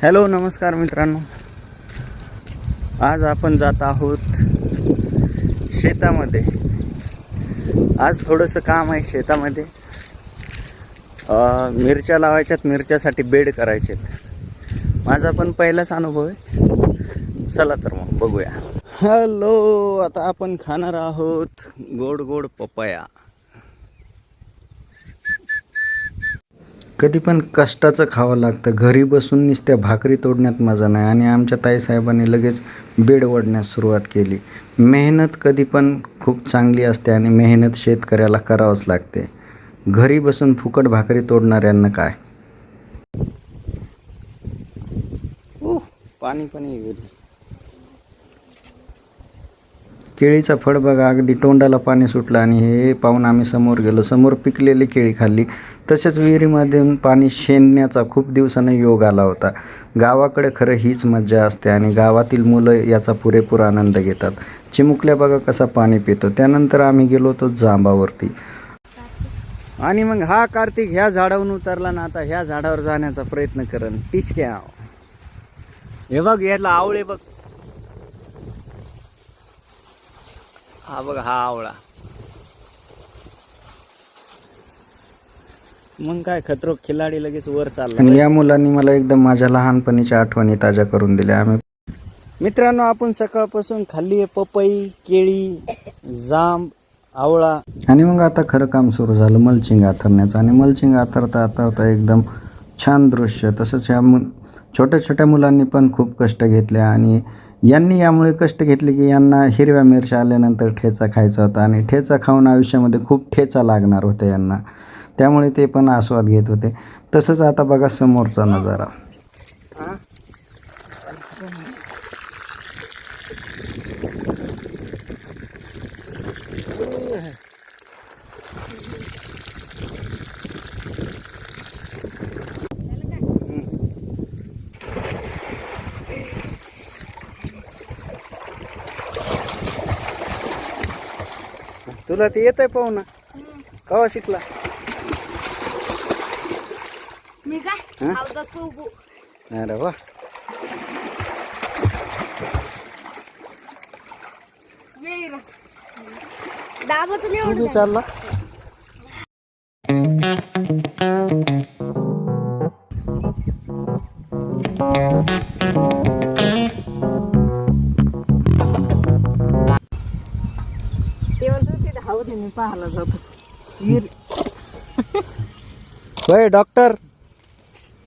Hello नमस्कार मित्रांनो, आज आपण जात आहोत शेतामध्ये. आज थोडंसं काम आहे शेतामध्ये. मिरच्या लावायच्यात, मिरच्यासाठी बेड करायचेत. माझा पण पहिलाच अनुभव आहे. चला तर मग बघूया. हॅलो, आता आपण खाणार आहोत गोड गोड पपया. कधी पण कष्टाचं खावं लागतं. घरी बसून नुसत्या भाकरी तोडण्यात मजा नाही. आणि आमच्या ताईसाहेबांनी लगेच बेड ओढण्यास सुरुवात केली. मेहनत कधी पण खूप चांगली असते आणि मेहनत शेतकऱ्याला करावंच लागते. घरी बसून फुकट भाकरी तोडणाऱ्यांना काय. पाणी पण गेली. केळीचा फळ बघा, अगदी तोंडाला पाणी सुटलं. आणि हे पाहून आम्ही समोर गेलो. समोर पिकलेली केळी खाल्ली. तसेच विहिरीमधून पाणी शेंदण्याचा खूप दिवसानं योग आला होता. गावाकडे खरं हीच मज्जा असते आणि गावातील मुलं याचा पुरेपूर आनंद घेतात. चिमुकल्या बघा कसा पाणी पितो. त्यानंतर आम्ही गेलो होतो जांबावरती. आणि मग हा कार्तिक ह्या झाडावरून उतरला ना, आता ह्या झाडावर जाण्याचा प्रयत्न करेन. टिचक्या हे बघ, याला आवळे बघ. हा बघ, हा आवळा. मग काय खतरों खिलाडी लगेच वर चालला. आणि या मुलांनी मला एकदम माझ्या लहानपणीच्या आठवणी ताज्या करून दिल्या. आम्ही मित्रांनो, आपण सकाळपासून खाल्ली आहे पपई, केळी, जांब, आवळा. आणि मग आता खरं काम सुरू झालं मल्चिंग आथरण्याचं. आणि मल्चिंग आथरता आथरता एकदम छान दृश्य. तसंच ह्या छोट्या छोट्या मुलांनी पण खूप कष्ट घेतले. आणि यांनी यामुळे कष्ट घेतले की यांना हिरव्या मिरच्या आल्यानंतर ठेचा खायचा होता. आणि ठेचा खाऊन आयुष्यामध्ये खूप ठेचा लागणार होता यांना. त्यामुळे ते पण आस्वाद घेत होते. तसंच आता बघा समोरचा नजारा. तुला ते येत आहे पाहू ना. कवा शिकला? मी काय अरे वा. तू बी चालला. मी पाहायला जातो. होय डॉक्टर.